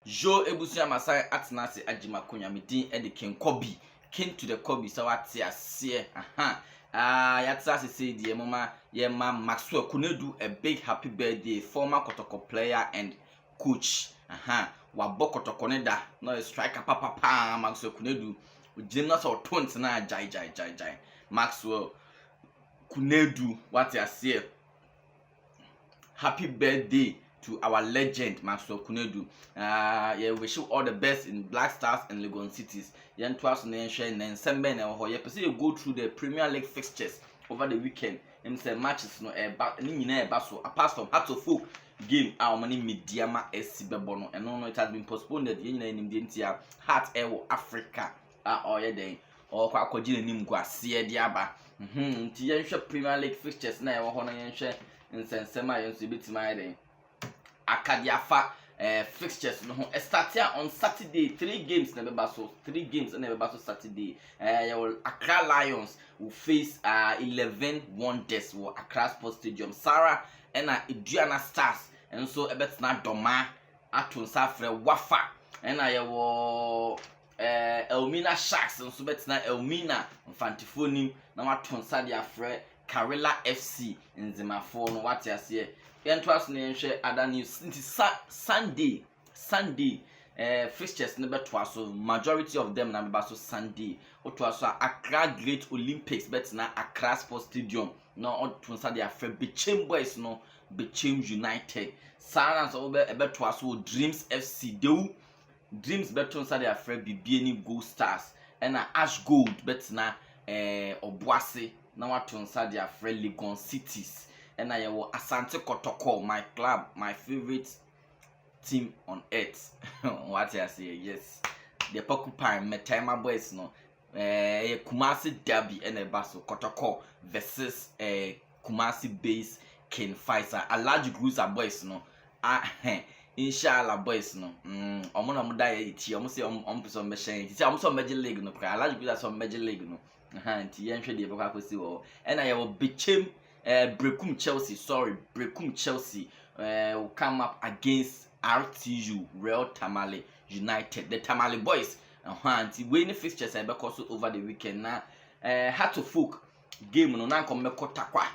Jo ebusia masai atenase agima konya medin e de King Kobi. King to the Kobi so what ase yatsa say die mama ye ma Maxwell Kunedu a big happy birthday, former Kotoko player and coach. Wabo Kotoko ne da no striker papa Maxwell Kunedu ujimna so tont na jai Maxwell Kunedu what ase. Happy birthday to our legend Maxwell Kunedu. Yeah, we wish you all the best in Black Stars and Legon Cities. Yan twas nation and Semben or you go through the Premier League fixtures over the weekend. And say matches no apart from Hearts of Folk game our money Mediama SC Bebono and no it has been postponed in the Heart Africa or yeah day or Kwakojin Nimgwa Sia Diaba. Premier League fixtures now or share in Sensema and my Akadiafa fixtures no start here on Saturday. 3 games never basso, 3 games never basso Saturday. Accra Lions will face 11 Wonders will Accra Sports Stadium. Sarah and Adriana Stars and so a bet not Doma Atun Safre Wafa and I will Elmina Sharks and so bet not Elmina Fantifonim now Atun Sadia Fre Karela FC in Zimafon what you see. Trust me, share other news. Sunday, fixtures never twice, so majority of them number so Sunday. Or twice Accra Great Olympics, but now Accra Sports Stadium. Now on Tuesday they are Bechem Boys, no Bechem United. Silence over a bet twice Dreams FC. Do Dreams bet on Saturday are BBN Gold Stars and Ash Gold, but now Obuasi. Now on Tuesday they are Legon Cities. And I will Asante Kotoko, my club, my favorite team on earth. What I say, yes. The Porcupine, Metama Boys, no. Kumasi Derby and a Basso Kotoko versus Kumasi base Ken Faisal. A large group of boys, no. Inshallah, boys, no. Omona Mudai, almost some machine. It's almost some major league, no. A large group of some major league, no. And I will be chim. Brekum Chelsea will come up against RTU Real Tamale United. The Tamale boys and winning fixtures because over the weekend now. Heart of Folk game no nanko mekotakwa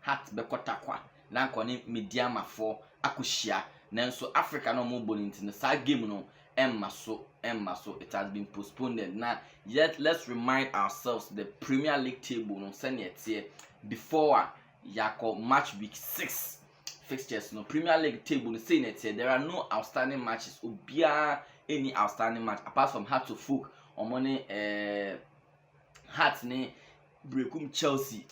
Heart bekotakwa nanko ni Mediama for akushia nanso Africa no mo boninti no sa game no emma so it has been postponed now. Yet let's remind ourselves the Premier League table no send it before Yako match week 6 fixtures no Premier League table no saying it there are no outstanding matches obia any outstanding match apart from Heart of Folk or money Heart ni Brekum Chelsea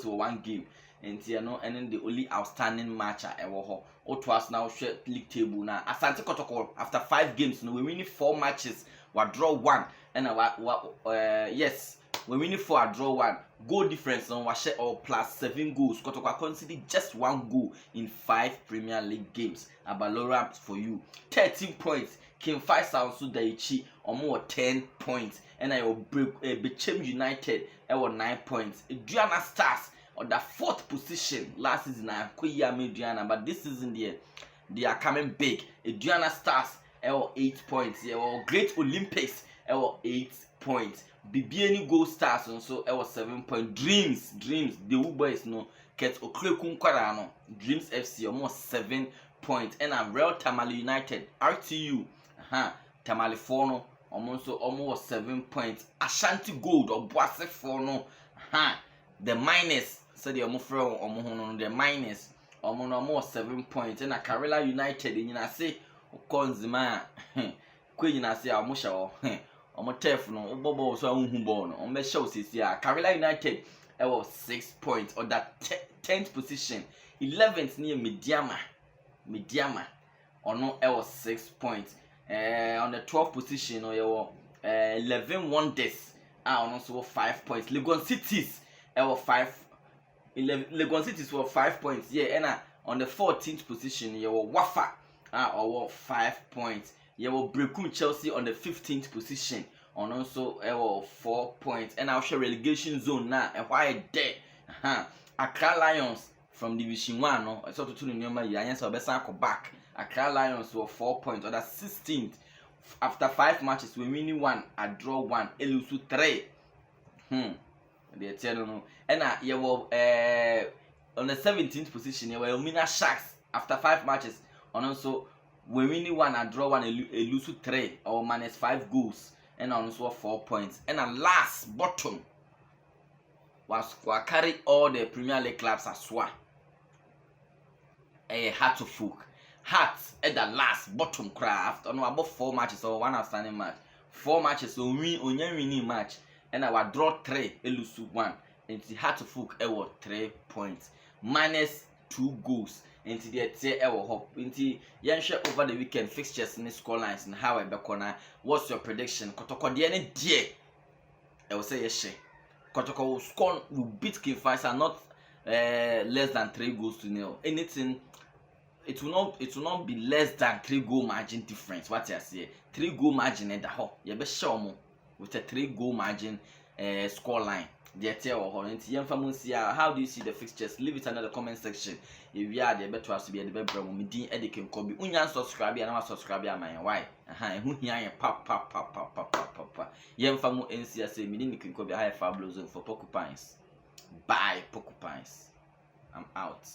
for 1 game and and then the only outstanding match at Ewoho or twas now share league table now Asante Kotoko after 5 games no we winning 4 matches we draw 1 and yes we winning 4 draw 1 goal difference on was share or plus 7 goals. Kotoko consider just 1 goal in 5 Premier League games. Abalora for you 13 points. King Faisal so Daichi or more 10 points. And I will break Bechem United 9 points. Adriana Stars on the 4th position last season. Adriana, but this season they are coming big. Adriana Stars 8 points. Great Olympics 8 points. BBN Gold Stars also 7 points. Dreams the boys no get Oklekun Kwarano. Dreams FC almost 7 points. And Real Tamale United RTU Tamale Forno almost 7 points. Ashanti Gold or Boise Forno the minus said the the minus almost 7 points. And Karela United in say Konzima Queen say Amusha Omotef no bobo so unhu ball no on show says ya Karela United 6 points or that 10th position 11th near Mediama or no 6 points on the 12th position or your 11 Wonders on also 5 points. Legon Cities 11 Cities were 5 points and on the 14th position your Wafa or 5 points. You will Brekum Chelsea on the 15th position on also 4 points. And I'll share relegation zone now. And why there? Accra Lions from Division 1. No, I saw to Nyoma Yans or Besanko back. Accra Lions were 4 points. Other 16th. After 5 matches, we winning 1, I draw 1, I lose 3. They tell you, and you were on the 17th position. You were Mina Sharks after 5 matches. And also, we winning 1, I draw 1, I lose 3, or minus 5 goals, and also 4 points. And the last bottom was carry all the Premier League clubs as well. Kotoko. Hearts at the last bottom craft on about 4 matches or 1 outstanding match. 4 matches so win winning match, and I will draw 3, lose 1. And the Kotoko 3 points minus 2 goals. And the tier hop into Yansha over the weekend fixtures in the score lines and how I back. What's your prediction? Kotoko the end dear. I will say yes. Kotoko will score, will beat King Faisal not less than 3 goals to 0. Anything. It will not be less than 3 goal margin difference. What I say, 3 goal margin at the hole. You be sure mo with a 3 goal margin score line. The tell or how do you see the fixtures? Leave it under the comment section. If you are the better to be at the better me din edike can be unyan subscribe and our subscribe my why. Who here papa. Yem famu NCA say me din can be high fabulous for porcupines. Bye porcupines. I'm out.